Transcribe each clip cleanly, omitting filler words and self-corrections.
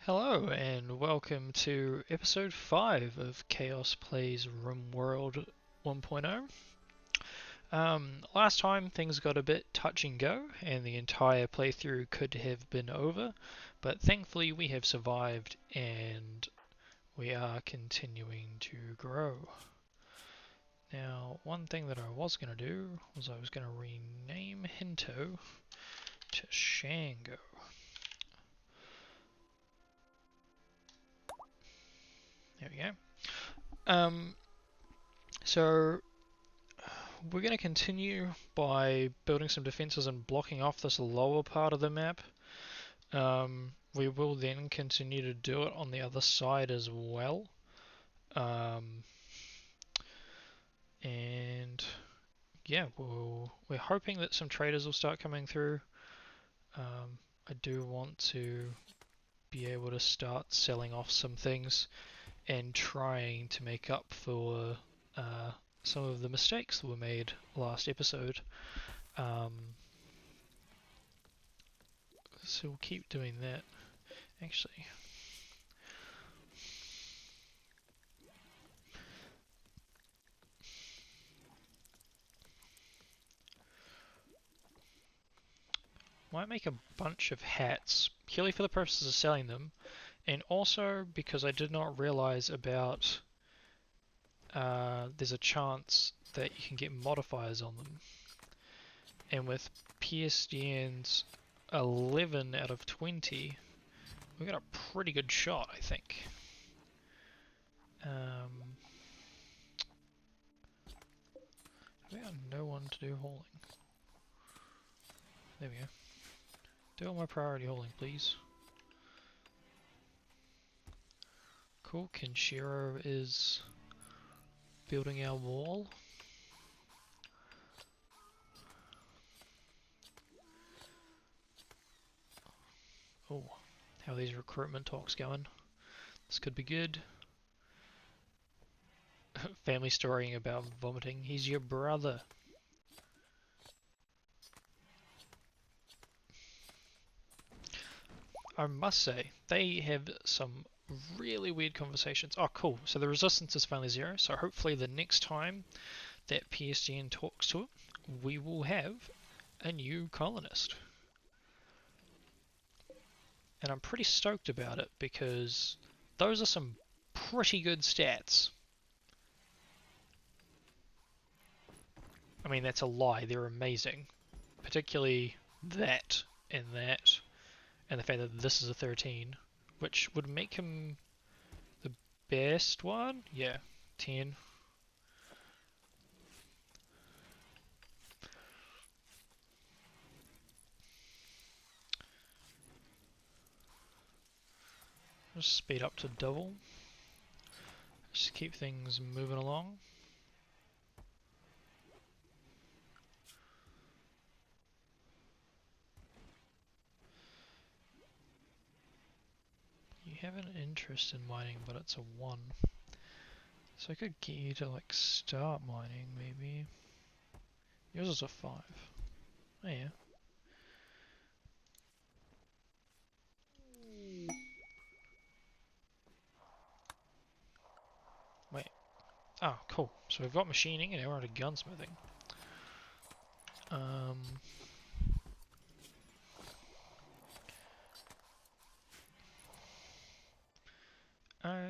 Hello and welcome to episode 5 of Chaos Plays Rimworld 1.0. Last time things got a bit touch and go and the entire playthrough could have been over, but thankfully we have survived and we are continuing to grow. Now, one thing that I was going to do was I was going to rename Hinto to Shango. There we go. So we're going to continue by building some defenses and blocking off this lower part of the map. We will then continue to do it on the other side as well. And yeah, we're hoping that some traders will start coming through. I do want to be able to start selling off some things and trying to make up for some of the mistakes that were made last episode. So we'll keep doing that. Actually, might make a bunch of hats purely for the purposes of selling them, and also because I did not realize about there's a chance that you can get modifiers on them, and with PSDN's 11 out of 20 we got a pretty good shot, I think. We got no one to do hauling. There we go. Do all my priority hauling, please. Cool, Kenshiro is building our wall. Oh, how are these recruitment talks going? This could be good. Family storying about vomiting. He's your brother. I must say, they have some really weird conversations. Oh, cool. So the resistance is finally 0. So hopefully the next time that PSDN talks to it, we will have a new colonist. And I'm pretty stoked about it because those are some pretty good stats. I mean, that's a lie. They're amazing. Particularly that and that. And the fact that this is a 13, which would make him the best one? Yeah, 10. Just speed up to double. Just keep things moving along. You have an interest in mining, but it's a 1. So I could get you to like start mining, maybe. Yours is a 5. Oh yeah. Wait. Oh, cool. So we've got machining and now we're on to gunsmithing.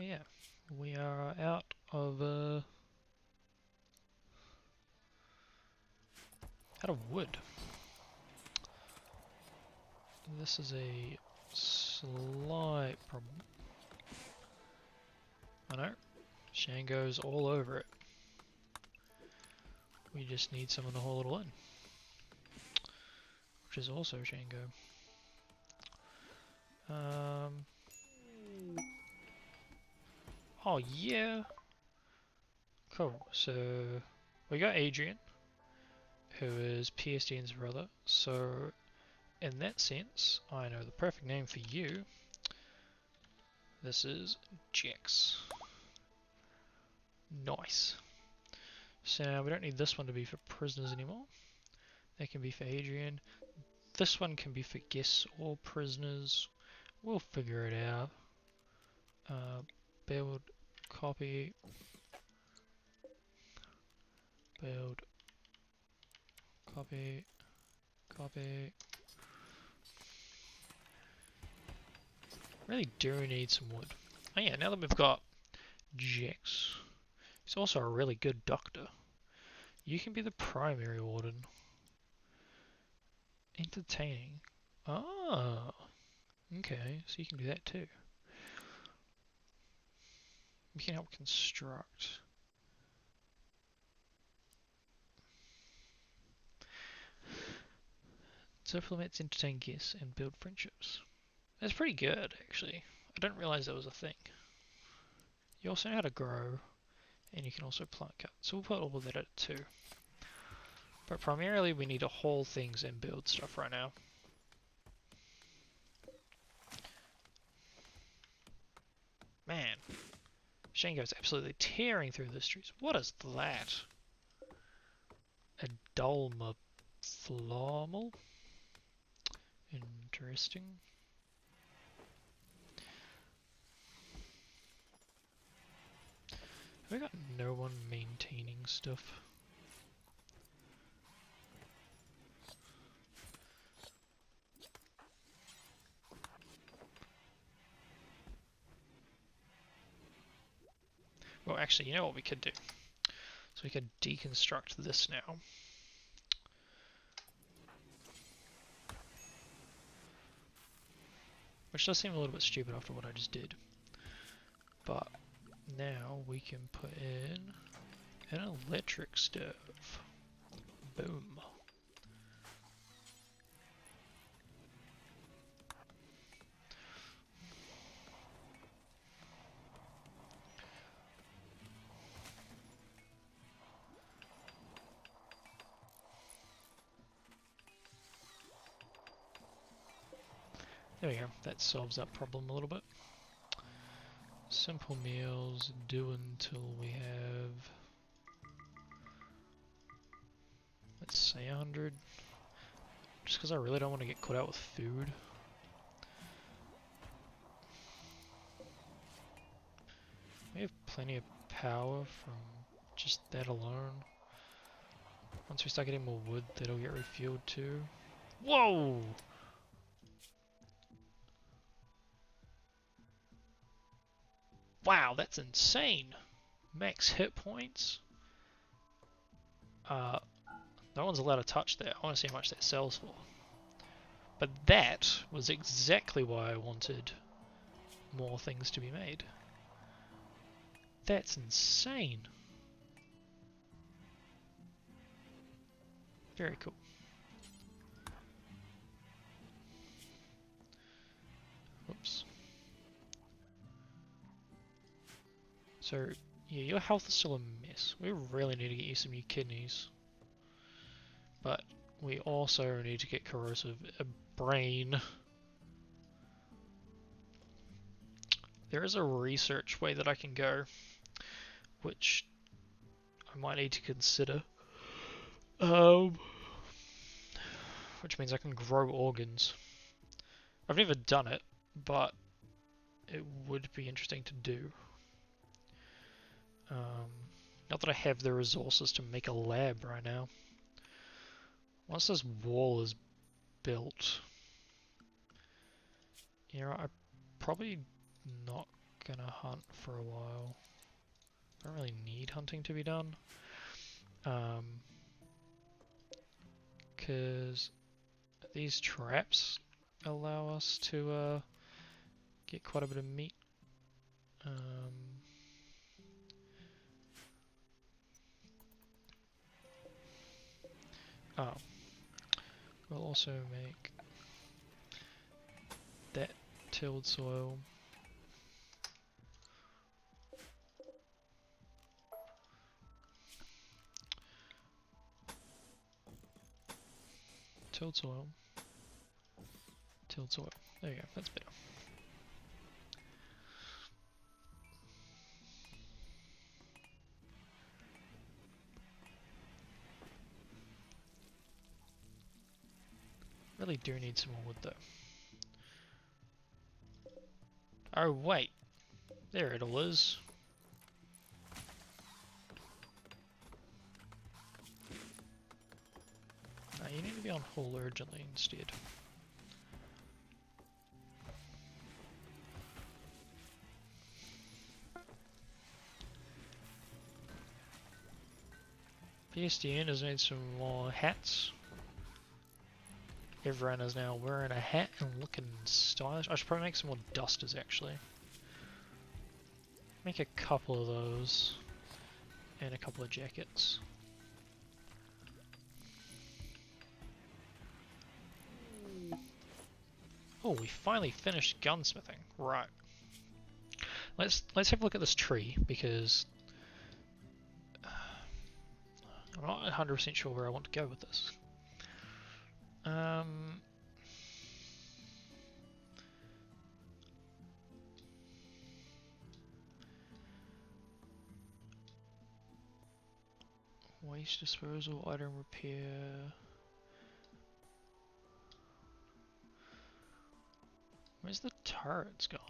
Yeah. We are out of wood. This is a slight problem. I know. Shango's all over it. We just need someone to haul it all in. Which is also Shango. Oh yeah! Cool, so we got Adrian, who is PSDN's brother, so in that sense, I know the perfect name for you. This is Jax. Nice. So now we don't need this one to be for prisoners anymore. That can be for Adrian. This one can be for guests or prisoners. We'll figure it out. Build, copy, build, copy, copy. Really do need some wood. Oh yeah, now that we've got Jex, he's also a really good doctor. You can be the primary warden. Entertaining. Ah, okay, so you can do that too. You can help construct. Supplements, entertain guests, and build friendships. That's pretty good, actually. I didn't realize that was a thing. You also know how to grow, and you can also plant cut. So we'll put all of that at 2. But primarily we need to haul things and build stuff right now. Man, Shango's absolutely tearing through the streets. What is that? A Dulma Flomal? Interesting. Have we got no one maintaining stuff? Well, actually, you know what we could do? So we could deconstruct this now. Which does seem a little bit stupid after what I just did. But now we can put in an electric stove. Boom. There we go, that solves that problem a little bit. Simple meals, do until we have, let's say 100. Just because I really don't want to get caught out with food. We have plenty of power from just that alone. Once we start getting more wood, that'll get refueled too. Whoa! Wow, that's insane! Max hit points? No one's allowed to touch that. I want to see how much that sells for. But that was exactly why I wanted more things to be made. That's insane. Very cool. Whoops. So, yeah, your health is still a mess. We really need to get you some new kidneys. But we also need to get corrosive a brain. There is a research way that I can go, which I might need to consider. Which means I can grow organs. I've never done it, but it would be interesting to do. Not that I have the resources to make a lab right now. Once this wall is built, you know, I'm probably not gonna hunt for a while. I don't really need hunting to be done. Because these traps allow us to get quite a bit of meat. Oh, we'll also make that tilled soil. Tilled soil. Tilled soil. There you go, that's better. Really do need some more wood though. Oh wait, There it all is. You need to be on hull urgently instead. PSDN has made some more hats. Everyone is now wearing a hat and looking stylish. I should probably make some more dusters actually. Make a couple of those. And a couple of jackets. Oh, we finally finished gunsmithing. Right. Let's have a look at this tree because I'm not 100% sure where I want to go with this. Waste disposal, item repair. Where's the turrets gone?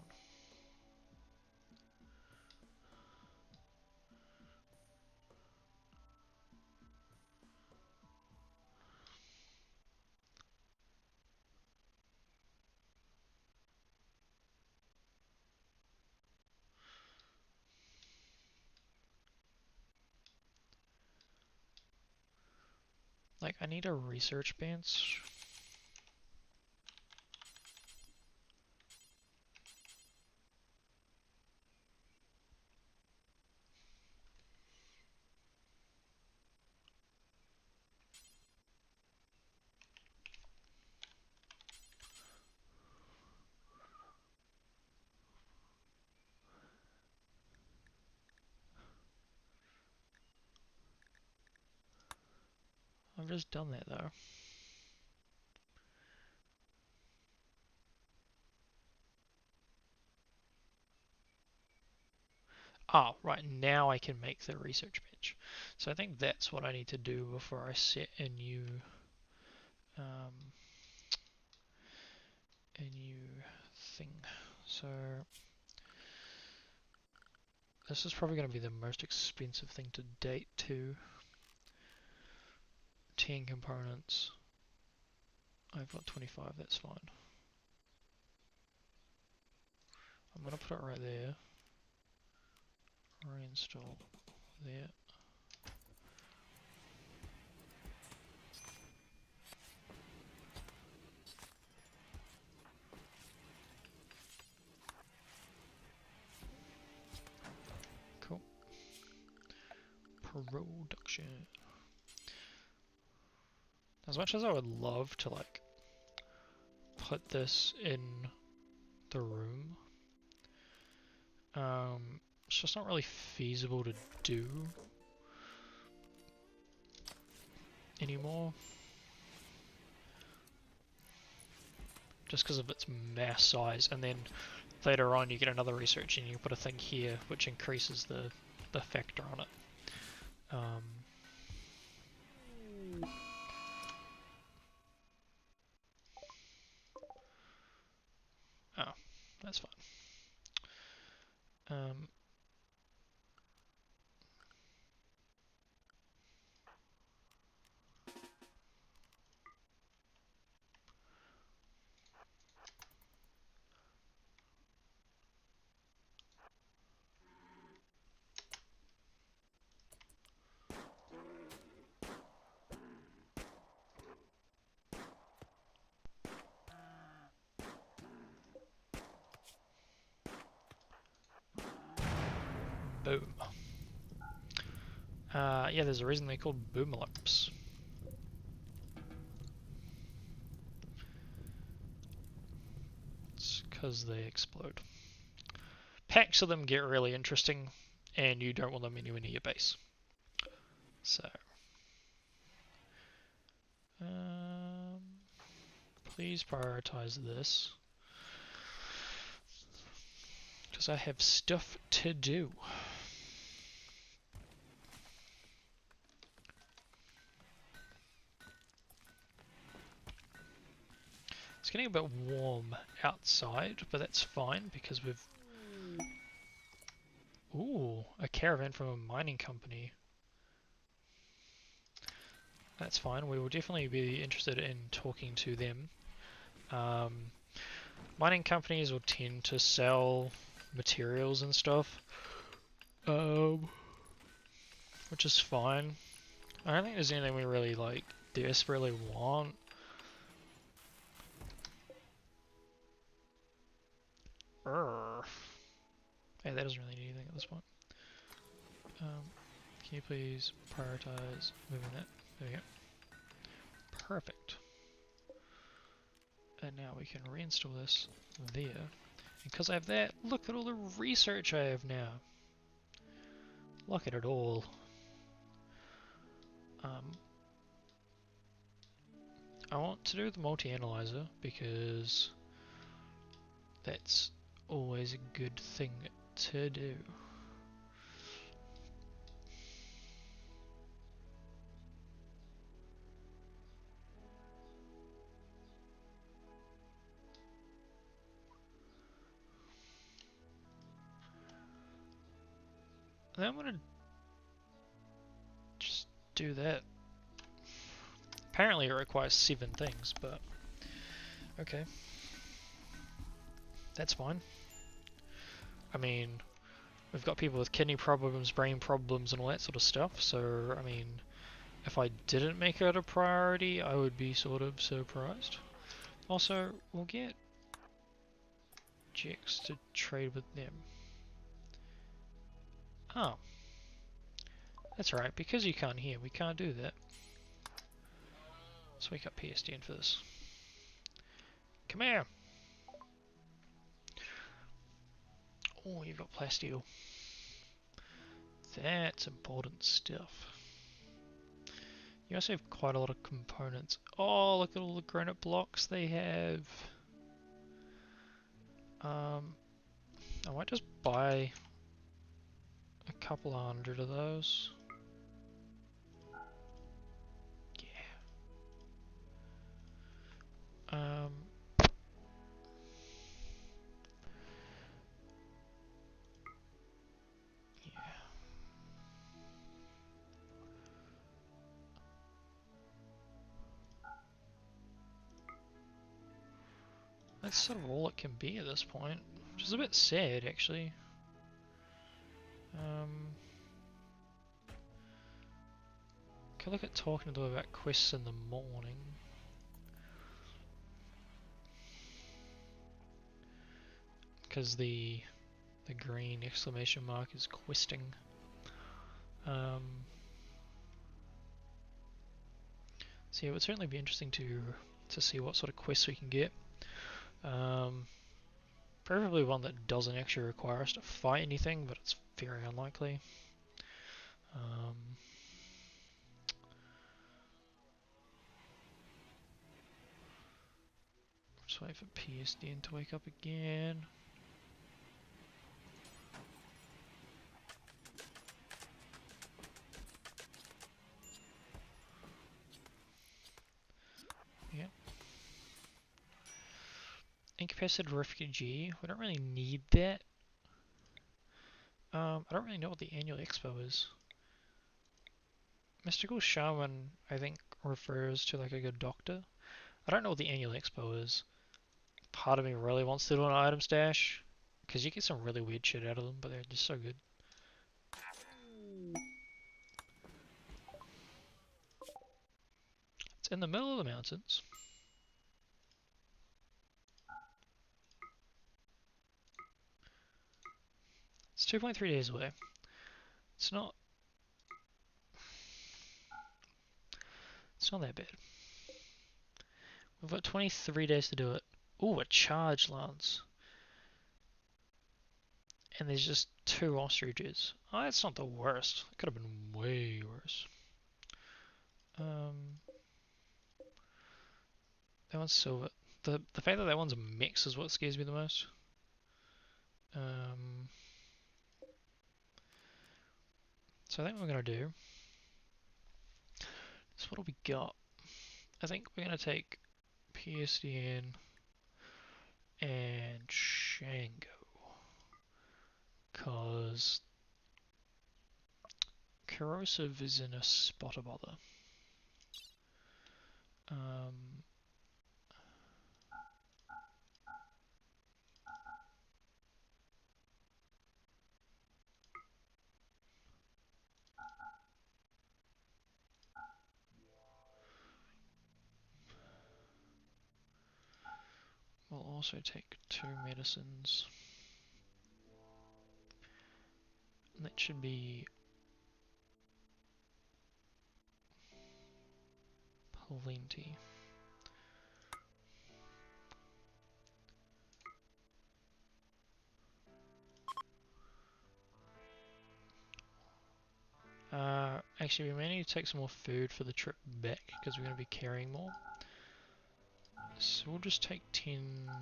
Like, I need a research bench. I've just done that though. Ah, right, now I can make the research bench. So I think that's what I need to do before I set a new thing. So this is probably going to be the most expensive thing to date too. 10 components. I've got 25, that's fine. I'm going to put it right there. Reinstall there. Cool. Production. As much as I would love to like put this in the room, it's just not really feasible to do anymore. Just because of its mass size, and then later on you get another research and you put a thing here which increases the factor on it. Oh, that's fine. Boom. Yeah, there's a reason they're called boomalopes. It's because they explode. Packs of them get really interesting, and you don't want them anywhere near your base. So, please prioritize this, because I have stuff to do. It's getting a bit warm outside, but that's fine because we've Ooh, a caravan from a mining company. That's fine. We will definitely be interested in talking to them. Um, Mining companies will tend to sell materials and stuff, um, which is fine. I don't think there's anything we really like desperately want. Urgh. Hey, that doesn't really need anything at this point. Can you please prioritize moving that? There we go. Perfect. And now we can reinstall this there. Because I have that, look at all the research I have now. Look at it all. I want to do the multi-analyzer because that's always a good thing to do. And then I'm gonna just do that. Apparently it requires 7 things, but okay. That's fine. I mean, we've got people with kidney problems, brain problems, and all that sort of stuff, so, I mean, if I didn't make it a priority, I would be sort of surprised. Also, we'll get Jex to trade with them. Oh. That's right, because you can't hear, we can't do that. Let's wake up PSDN for this. Come here! Oh, you've got plasteel. That's important stuff. You also have quite a lot of components. Oh, look at all the granite blocks they have. I might just buy a couple hundred of those. Yeah. Yeah. That's sort of all it can be at this point, which is a bit sad, actually. Can look at talking to them about quests in the morning. Because the green exclamation mark is questing. So yeah, it would certainly be interesting to see what sort of quests we can get. Preferably one that doesn't actually require us to fight anything, but it's very unlikely. Just wait for PSDN to wake up again. Yeah. Incapacitated refugee. We don't really need that. I don't really know what the annual expo is. Mystical Shaman, I think, refers to like a good doctor. I don't know what the annual expo is. Part of me really wants to do an item stash, because you get some really weird shit out of them, but they're just so good. It's in the middle of the mountains. It's 2.3 days away. It's not that bad. We've got 23 days to do it. Ooh, a charge lance. And there's just 2 ostriches. Oh, that's not the worst. It could have been way worse. That one's silver. The fact that that one's a mix is what scares me the most. So I think what we're going to do is what have we got? I think we're going to take PSDN and Shango. Because corrosive is in a spot of bother. We'll also take 2 medicines. And that should be plenty. Actually, we may need to take some more food for the trip back because we're going to be carrying more. So we'll just take 10. Yeah,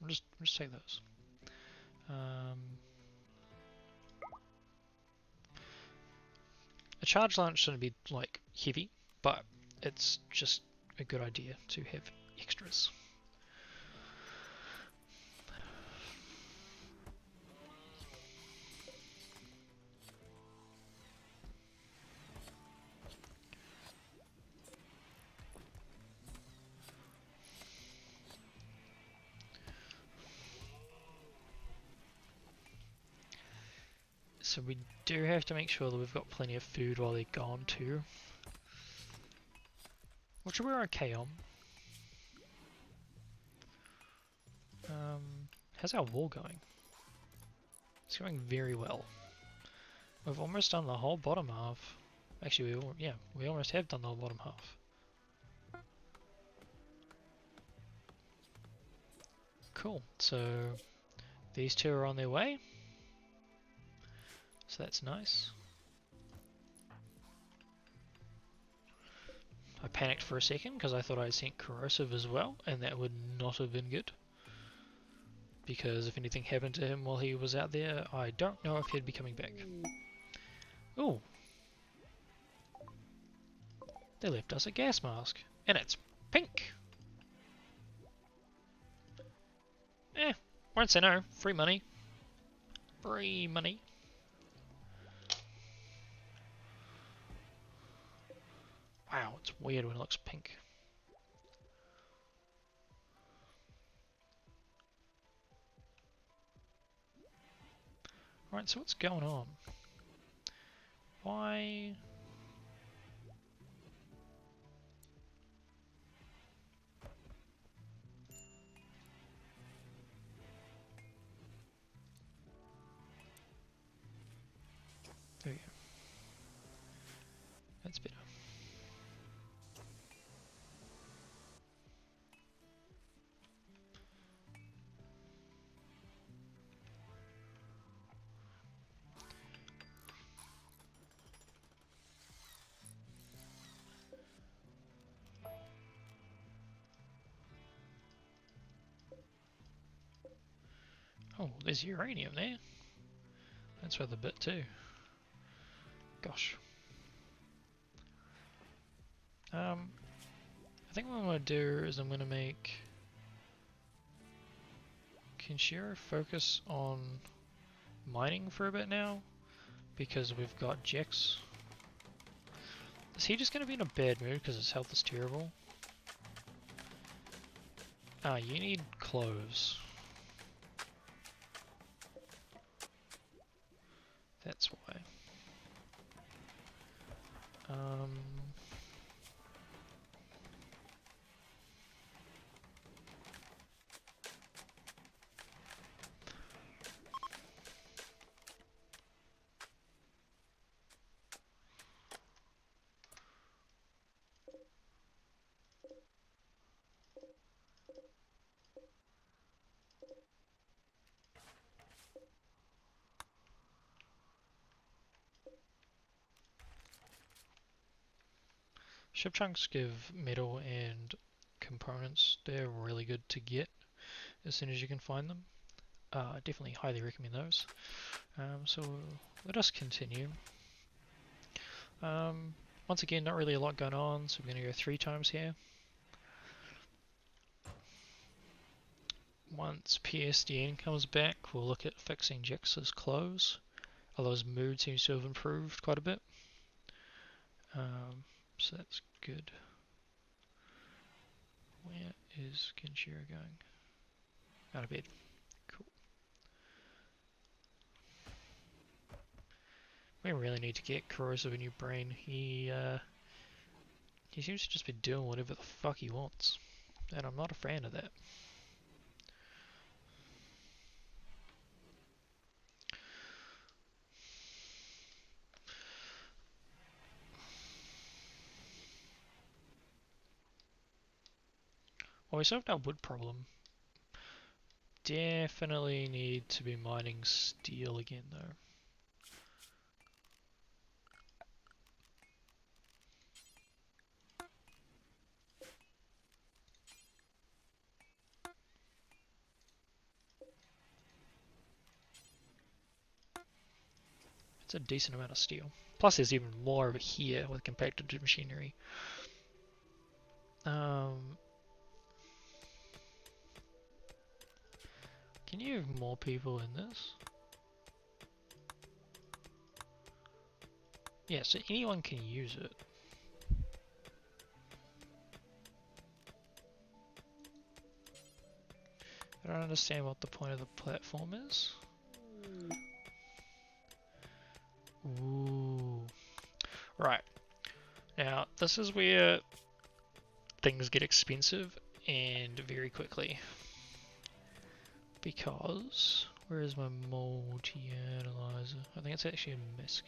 we'll just take those. A charge lunch shouldn't be like heavy, but it's just a good idea to have extras. So we do have to make sure that we've got plenty of food while they're gone too. Which we're okay on. How's our wall going? It's going very well. We've almost done the whole bottom half. Actually, we almost have done the whole bottom half. Cool. So these two are on their way. So that's nice. I panicked for a second because I thought I'd sent corrosive as well, and that would not have been good. Because if anything happened to him while he was out there, I don't know if he'd be coming back. Ooh. They left us a gas mask. And it's pink! Won't say no. Free money. Free money. Wow, it's weird when it looks pink. Alright, so what's going on? Why... There we go. That's better. Oh, there's uranium there. That's worth a bit too. Gosh. I think what I'm going to do is I'm going to make Kenshiro focus on mining for a bit now, because we've got Jax. Is he just going to be in a bad mood because his health is terrible? Ah, you need clothes. That's why. Ship chunks give metal and components. They're really good to get as soon as you can find them. Definitely highly recommend those. So let us continue. Once again, not really a lot going on, so we're going to go 3 times here. Once PSDN comes back, we'll look at fixing Jax's clothes. although his mood seems to have improved quite a bit. So that's good. Where is Kenshiro going? Out of bed. Cool. We really need to get Corrosive a new brain. He seems to just be doing whatever the fuck he wants, and I'm not a fan of that. Well, we solved our wood problem. Definitely need to be mining steel again, though. It's a decent amount of steel. Plus, there's even more over here with compacted machinery. Can you have more people in this? Yeah, so anyone can use it. I don't understand what the point of the platform is. Ooh. Right. Now, this is where things get expensive and very quickly. Because, where is my multi-analyzer? I think it's actually a MISC.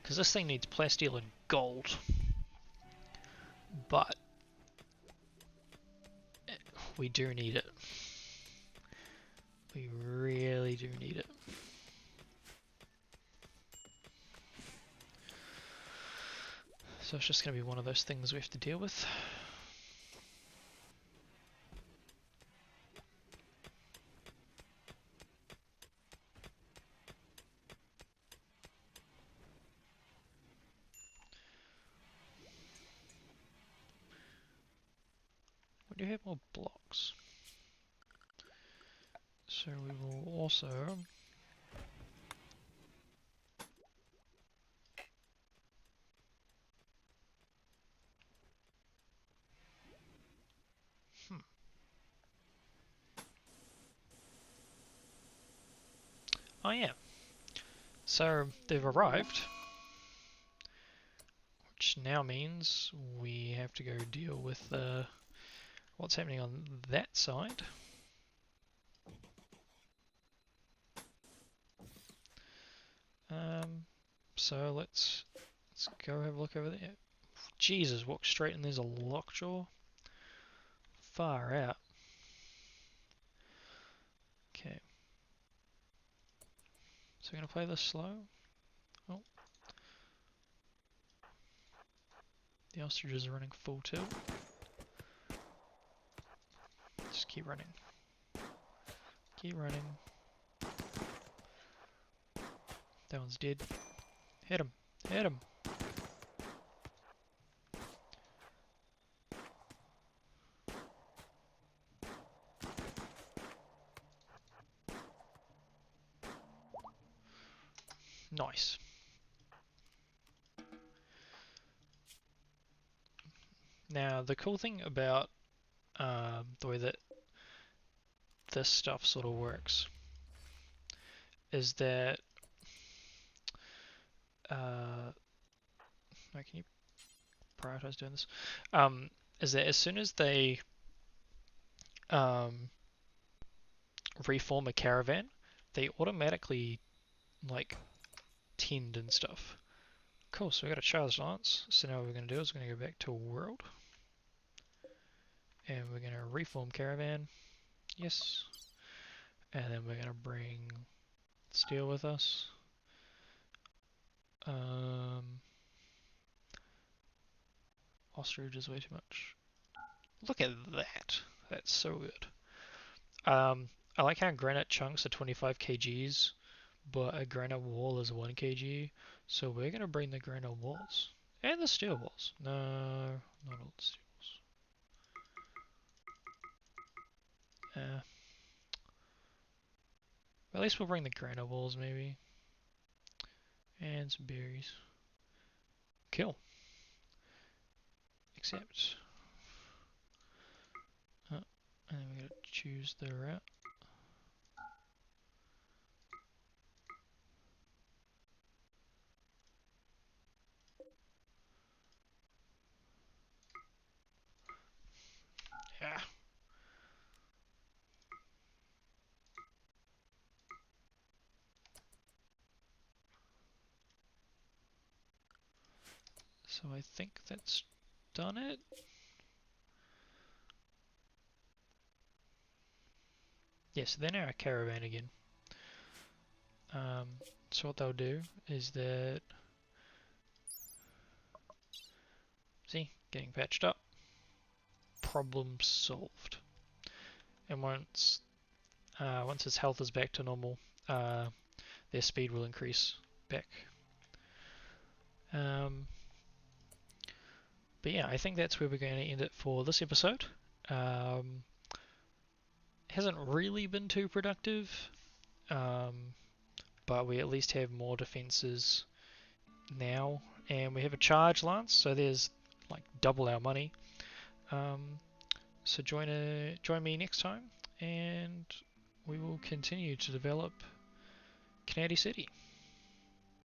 Because this thing needs plasteel and gold. But we do need it. We really do need it. So it's just going to be one of those things we have to deal with. We do have more blocks. So we will also Oh yeah. So they've arrived, which now means we have to go deal with what's happening on that side. So let's go have a look over there. Jesus, walk straight and there's a lockjaw. Far out. Okay. So we're gonna play this slow. Oh. The ostriches are running full tilt. Just keep running. Keep running. That one's dead. Hit him. Hit him. Nice. Now, the cool thing about the way that this stuff sort of works is that can you prioritize doing this? Is that as soon as they reform a caravan, they automatically like tend and stuff. Cool, so we got a charged lance. So now what we're going to do is we're going to go back to world. And we're going to reform caravan. Yes. And then we're going to bring steel with us. Ostrich is way too much. Look at that. That's so good. I like how granite chunks are 25 kgs, but a granite wall is 1 kg. So we're going to bring the granite walls And the steel walls. No, not all the steel walls. At least we'll bring the granite walls maybe. And some berries. Kill. Accept. And then we gotta choose the route. Yeah. So I think that's done it. Yes, they're now a caravan again. So what they'll do is that, see, getting patched up, problem solved. And once its health is back to normal, their speed will increase back. But yeah, I think that's where we're going to end it for this episode. Hasn't really been too productive, but we at least have more defenses now, and we have a charge lance, so there's like double our money. So join me next time, and we will continue to develop Canary City.